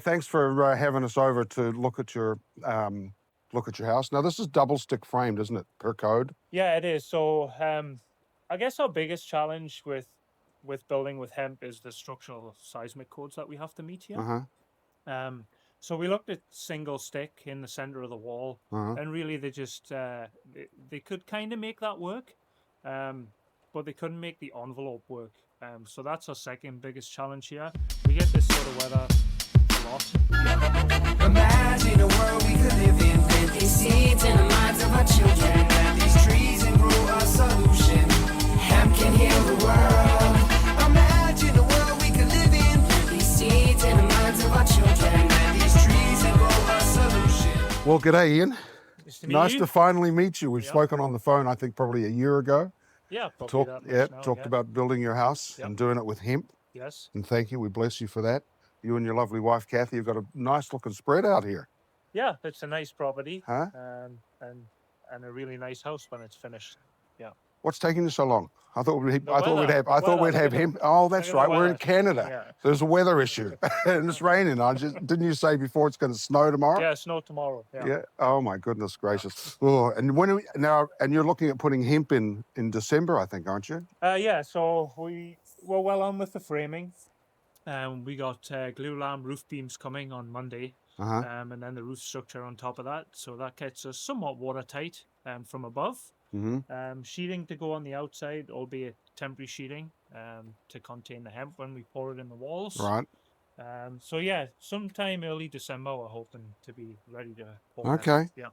Thanks for having us over to look at your house. Now, this is double stick framed, isn't it, per code? Yeah, it is. So, I guess our biggest challenge with building with hemp is the structural seismic codes that we have to meet here. Uh-huh. Um, so we looked at single stick in the center of the wall, Uh-huh. and really they just they could kind of make that work, but they couldn't make the envelope work. So that's our second biggest challenge here. We get this sort of weather a lot. Imagine a world we could live in. Plant these seeds in the minds of our children. Plant these trees and grow a solution. Hemp can heal the world. Imagine a world we could live in. Plant these seeds in the minds of our children. Plant these trees and grow a solution. Well, g'day, Ian. Nice to meet Nice you. to finally meet you. We've Yeah. spoken on the phone, I think, probably a year ago. Yeah, probably that much now, Talked yeah. about building your house Yep. and doing it with hemp. Yes. And thank you. We bless you for that. You and your lovely wife, Kathy, have got a nice looking spread out here. Yeah, it's a nice property, Huh? and a really nice house when it's finished. What's taking you so long? I thought we'd The weather, have hemp. Oh, that's look at right. the We're in weather. Canada. Yeah. There's a weather issue and it's raining. Didn't you say before it's going to snow tomorrow? Yeah, snow tomorrow. Yeah. Yeah. Oh my goodness gracious. Oh, and and you're looking at putting hemp in December, I think, aren't you? Yeah, so we're well on with the framing. We got glue lamp roof beams coming on Monday, Uh-huh. and then the roof structure on top of that. So that gets us somewhat watertight from above. Mm-hmm. Sheeting to go on the outside, albeit temporary sheeting, to contain the hemp when we pour it in the walls. Right. So yeah, sometime early December, we're hoping to be ready to pour. Okay. Yeah.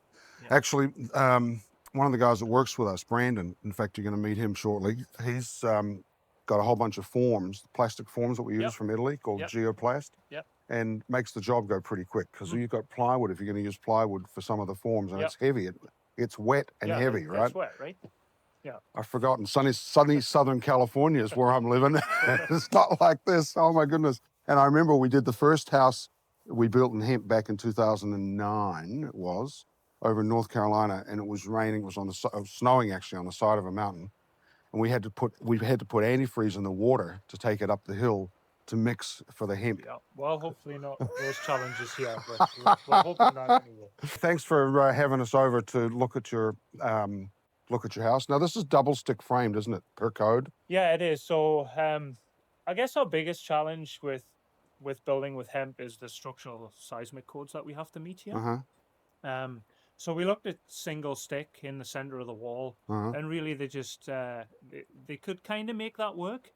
Actually, one of the guys that works with us, Brandon, in fact, you're going to meet him shortly. He's got a whole bunch of forms, plastic forms that we use Yep. from Italy called Yep. Geoplast. Yep. And makes the job go pretty quick because you've got plywood if you're going to use plywood for some of the forms, and Yep. it's heavy. It's wet and Yeah, heavy, right? It's wet, right? I've forgotten. Sunny Southern California is where I'm living. It's not like this. Oh my goodness. And I remember we did the first house we built in hemp back in 2009. It was over in North Carolina, and it was raining. It was snowing actually on the side of a mountain, and we had to put antifreeze in the water to take it up the hill to mix for the hemp. Yeah. Well, hopefully not those challenges here, but we're hoping not anyway. Thanks for having us over to look at your house. Now, this is double stick framed, isn't it, per code? Yeah, it is. So, I guess our biggest challenge with building with hemp is the structural seismic codes that we have to meet here. Uh-huh. So we looked at single stick in the center of the wall, Uh-huh. and really they just they could kind of make that work,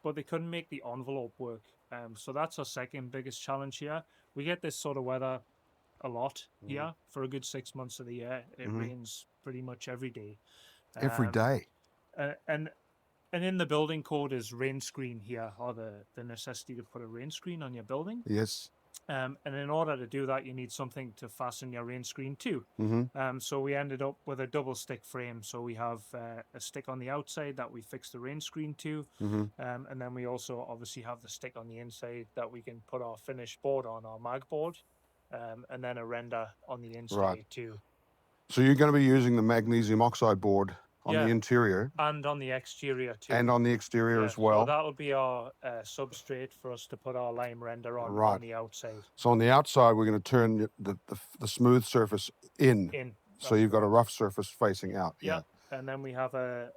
but they couldn't make the envelope work. So that's our second biggest challenge here. We get this sort of weather a lot here for a good 6 months of the year. It rains pretty much every day. Every day. And in the building code is rain screen here, or the necessity to put a rain screen on your building. Yes. And in order to do that, you need something to fasten your rain screen to. So we ended up with a double stick frame. So we have a stick on the outside that we fix the rain screen to. And then we also obviously have the stick on the inside that we can put our finished board on, our mag board, and then a render on the inside too. So you're going to be using the magnesium oxide board on the interior and on the exterior too. and on the exterior as well. So that'll be our substrate for us to put our lime render on the outside. So on the outside, we're going to turn the smooth surface in. So you've got a rough surface facing out. Yeah. And then we have a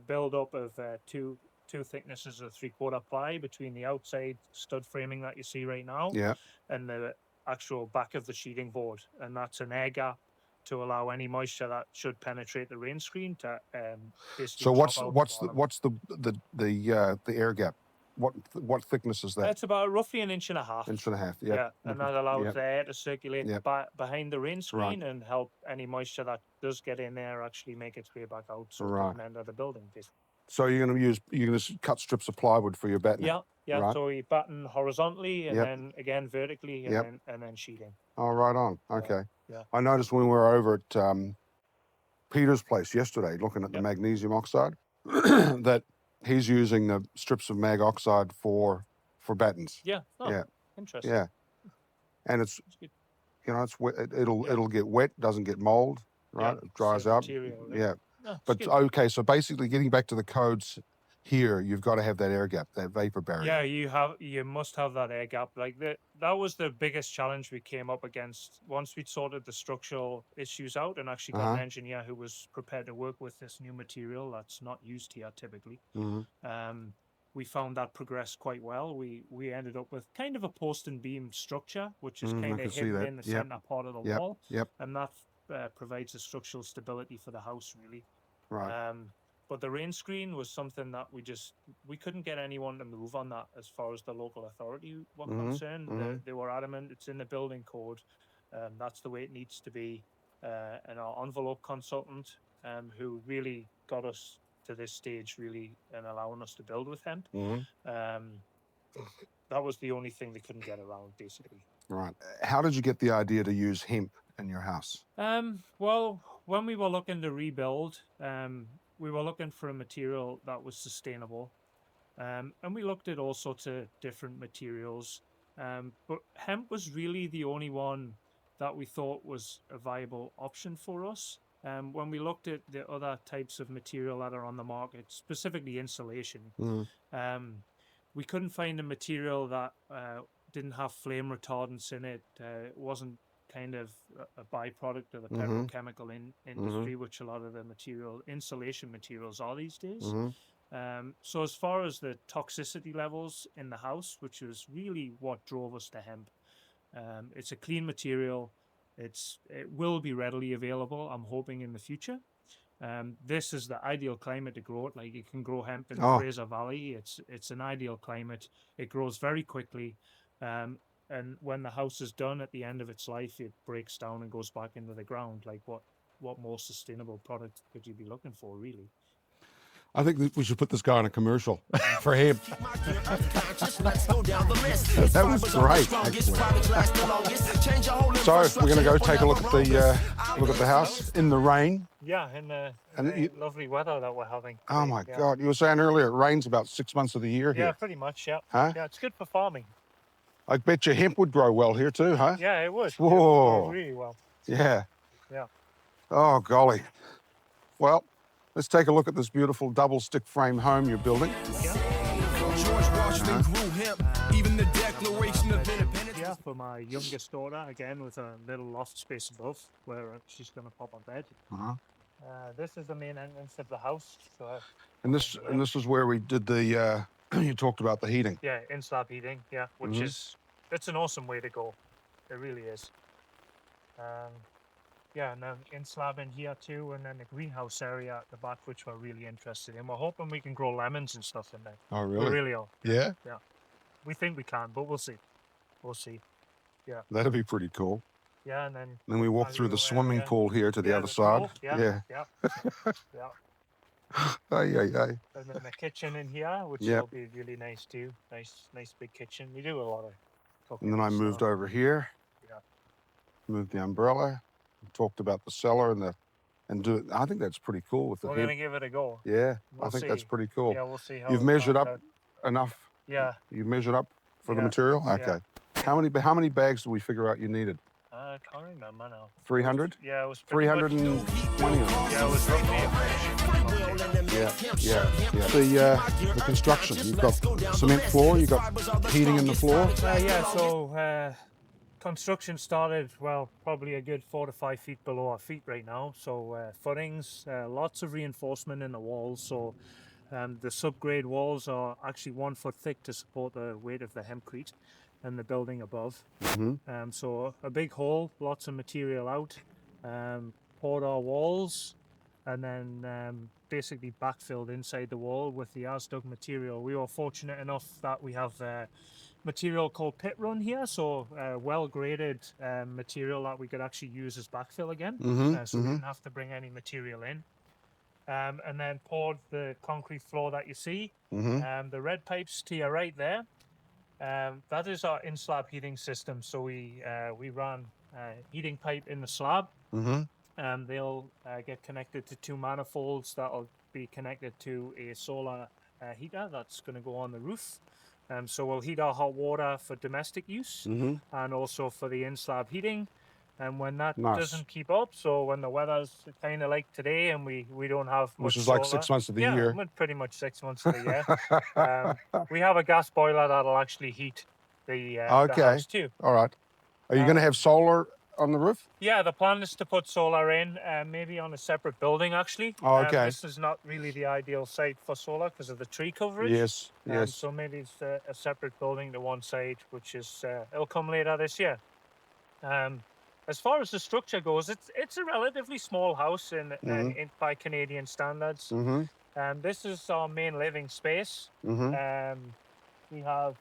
build up of two thicknesses of 3/4 ply between the outside stud framing that you see right now and the actual back of the sheeting board, and that's an air gap to allow any moisture that should penetrate the rain screen to basically. So what's the air gap? What thickness is that? It's about roughly 1.5 inches. 1.5 inches. Yeah, and that allows the air to circulate behind the rain screen and help any moisture that does get in there actually make its way back out, so it doesn't enter the building. Basically. So you're going to cut strips of plywood for your batten. Yeah. Right. So we batten horizontally and then again vertically and then sheeting. Oh, right on. Okay. Yeah. I noticed when we were over at Peter's place yesterday, looking at the magnesium oxide, that he's using the strips of mag oxide for battens. Yeah. Oh, yeah. Interesting. Yeah. And it's it's wet. It'll get wet, doesn't get mold, right? It dries out. Material, Yeah. No, but good. okay, so basically getting back to the codes, here, you've got to have that air gap, that vapor barrier. Yeah, you must have that air gap. Like that was the biggest challenge we came up against once we'd sorted the structural issues out and actually got an engineer who was prepared to work with this new material that's not used here typically. We found that progressed quite well. We ended up with kind of a post and beam structure, which is kind of hidden in the center part of the wall, and that provides the structural stability for the house really. Right. But the rain screen was something that we couldn't get anyone to move on that as far as the local authority were concerned. They were adamant it's in the building code. That's the way it needs to be. And our envelope consultant, who really got us to this stage really and allowing us to build with hemp, that was the only thing they couldn't get around basically. Right. How did you get the idea to use hemp in your house? Well, when we were looking to rebuild, we were looking for a material that was sustainable, and we looked at all sorts of different materials, but hemp was really the only one that we thought was a viable option for us. When we looked at the other types of material that are on the market, specifically insulation, we couldn't find a material that didn't have flame retardants in it. It wasn't kind of a byproduct of the petrochemical industry, which a lot of the insulation materials are these days. So as far as the toxicity levels in the house, which was really what drove us to hemp, it's a clean material. It will be readily available, I'm hoping, in the future. This is the ideal climate to grow it. Like, you can grow hemp in the Fraser Valley. It's an ideal climate. It grows very quickly. And when the house is done at the end of its life, it breaks down and goes back into the ground. Like, what more sustainable product could you be looking for, really? I think that we should put this guy on a commercial for hemp. That was great, actually. So we're going to go take a look at the house in the rain. Yeah, in the lovely weather that we're having today. Oh my God! You were saying earlier it rains about 6 months of the year here. Yeah, pretty much. Yeah. Huh? Yeah, it's good for farming. I bet your hemp would grow well here too, huh? Yeah, it would. Whoa. It would grow really well. Yeah. Yeah. Oh golly. Well, let's take a look at this beautiful double stick frame home you're building. Yeah, for my youngest daughter, again, with a little loft space above where she's going to pop on bed. This is the main entrance of the house. So and this is where we did the you talked about the heating. Yeah, in-slab heating, yeah, which it's an awesome way to go. It really is. Yeah, and then in-slab in here too, and then the greenhouse area at the back, which we're really interested in. We're hoping we can grow lemons and stuff in there. Oh, really? We really are. Yeah? Yeah. We think we can, but we'll see. We'll see. Yeah. That'd be pretty cool. Yeah, and then we walk through the swimming pool here to the other side. Pool. Yeah. Yeah. Aye. And then the kitchen in here, which will be really nice too. Nice big kitchen. We do a lot of cooking. And then I moved over here. Yeah. Moved the umbrella. Talked about the cellar and I think that's pretty cool with the We're gonna give it a go. Yeah, We'll I think see. that's pretty cool. Yeah, we'll see how You've measured up enough. Yeah. You've measured up for the material? Okay. Yeah. How many bags did we figure out you needed? I can't remember now. 300? Yeah, it was 320 of them. Yeah, it was roughly Yeah. The construction. You've got cement floor, you've got heating in the floor. So construction started, well, probably a good 4 to 5 feet below our feet right now. So footings, lots of reinforcement in the walls. So the subgrade walls are actually 1 foot thick to support the weight of the hempcrete and the building above. So a big hole, lots of material out, poured our walls, and then basically backfilled inside the wall with the as-dug material. We were fortunate enough that we have material called pit run here, so well graded material that we could actually use as backfill again. So we didn't have to bring any material in. And then poured the concrete floor that you see. The red pipes to your right there, that is our in-slab heating system. So we ran heating pipe in the slab. They'll get connected to 2 manifolds that'll be connected to a solar heater that's going to go on the roof. So we'll heat our hot water for domestic use and also for the in-slab heating. And when that Nice. doesn't keep up, so when the weather's kind of like today and we don't have much Which is like solar, 6 months of the yeah, year. pretty much 6 months of the year. We have a gas boiler that'll actually heat the Okay. house too. All right. Are you going to have solar on the roof? Yeah, the plan is to put solar in, maybe on a separate building actually. Oh, okay. This is not really the ideal site for solar because of the tree coverage. Yes, yes. So maybe it's a separate building to one side, which is it'll come later this year. As far as the structure goes, it's a relatively small house by Canadian standards. This is our main living space. We have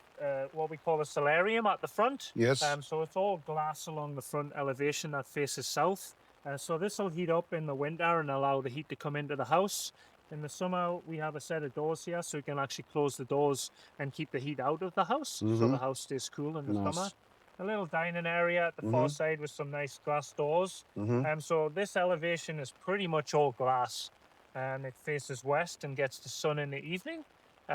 what we call a solarium at the front. Yes. So it's all glass along the front elevation that faces south. So this will heat up in the winter and allow the heat to come into the house. In the summer, we have a set of doors here, so we can actually close the doors and keep the heat out of the house, so the house stays cool in the summer. A little dining area at the far side with some nice glass doors. So this elevation is pretty much all glass, and it faces west and gets the sun in the evening.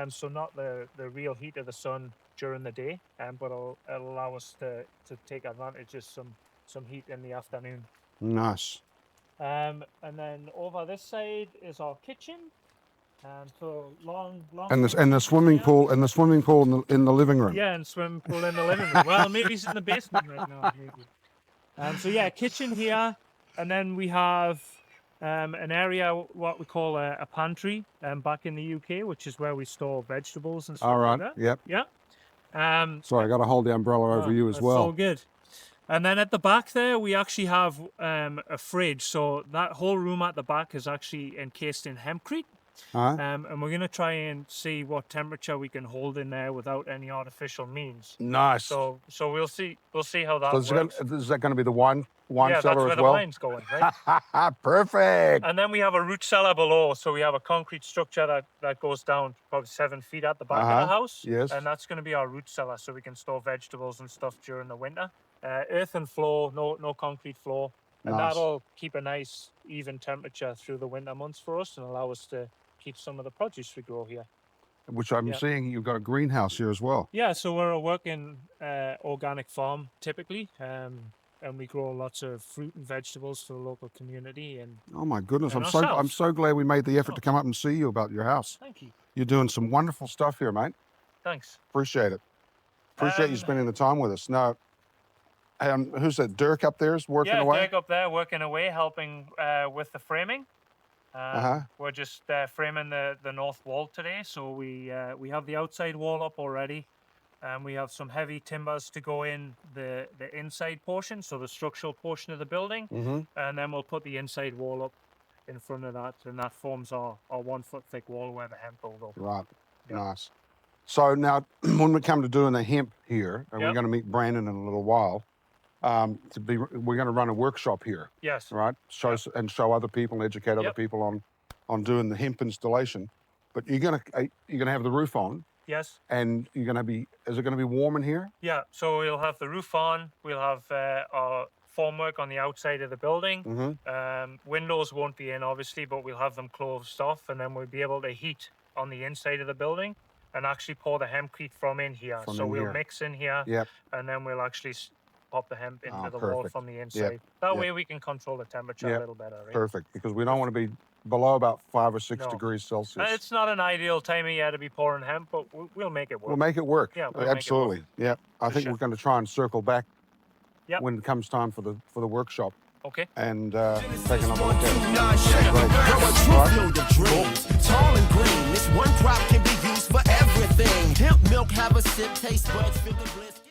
So not the real heat of the sun during the day, but it'll allow us to take advantage of some heat in the afternoon. Nice. And then over this side is our kitchen. So long. And the swimming pool in the living room. Yeah, and swimming pool in the living room. Well, maybe it's in the basement right now. Maybe. So yeah, kitchen here, and then we have an area what we call a pantry back in the UK, which is where we store vegetables and stuff. All right. Like that. Yep. Yeah. Sorry, I got to hold the umbrella over you as that's well. So good. And then at the back there, we actually have a fridge. So that whole room at the back is actually encased in hempcrete. And we're going to try and see what temperature we can hold in there without any artificial means. Nice. So we'll see how that So works. is that going to be the wine Yeah, cellar that's as where the well? wine's going, right? Perfect. And then we have a root cellar below. So we have a concrete structure that goes down probably 7 feet at the back of the house. Yes. And that's going to be our root cellar, so we can store vegetables and stuff during the winter. Earthen floor, no concrete floor. And Nice. that'll keep a nice even temperature through the winter months for us and allow us to keep some of the produce we grow here. Which I'm seeing you've got a greenhouse here as well. Yeah, so we're a working organic farm typically, and we grow lots of fruit and vegetables for the local community. And Oh my goodness, And I'm so glad we made the effort to come up and see you about your house. thank you. You're doing some wonderful stuff here, mate. Thanks. Appreciate it. Appreciate you spending the time with us. Now, who's that? Dirk up there is working away? Dirk up there working away, helping with the framing. We're just framing the north wall today, so we have the outside wall up already, and we have some heavy timbers to go in the inside portion, so the structural portion of the building, and then we'll put the inside wall up in front of that, and that forms our 1 foot thick wall where the hemp will go. Right. Yeah. Nice. So now, when we come to doing the hemp here, and we're Yep. going to meet Brandon in a little while, we're going to run a workshop here, Yes. right? Show other people, educate other Yep. people on doing the hemp installation. But you're going to have the roof on, Yes. and is it going to be warm in here? Yeah. So we'll have the roof on. We'll have our formwork on the outside of the building. Windows won't be in, obviously, but we'll have them closed off, and then we'll be able to heat on the inside of the building and actually pour the hempcrete from in here. From So in we'll here. mix in here, Yep. and then we'll actually pop the hemp into the wall Perfect. from the inside. That Yep. way we can control the temperature Yep. a little better. Right? Perfect, because we don't want to be below about 5 or 6 No. degrees Celsius. It's not an ideal time of year to be pouring hemp, but we'll make it work. We'll make it work. Yeah, we'll make it work. Absolutely. Yeah. I think sure. we're going to try and circle back Yep. when it comes time for the workshop Okay. and take another look at it. Grow a true field of dreams, tall and green. This one crop can be used for everything. Hemp milk, have a sip, taste buds, feel the bliss.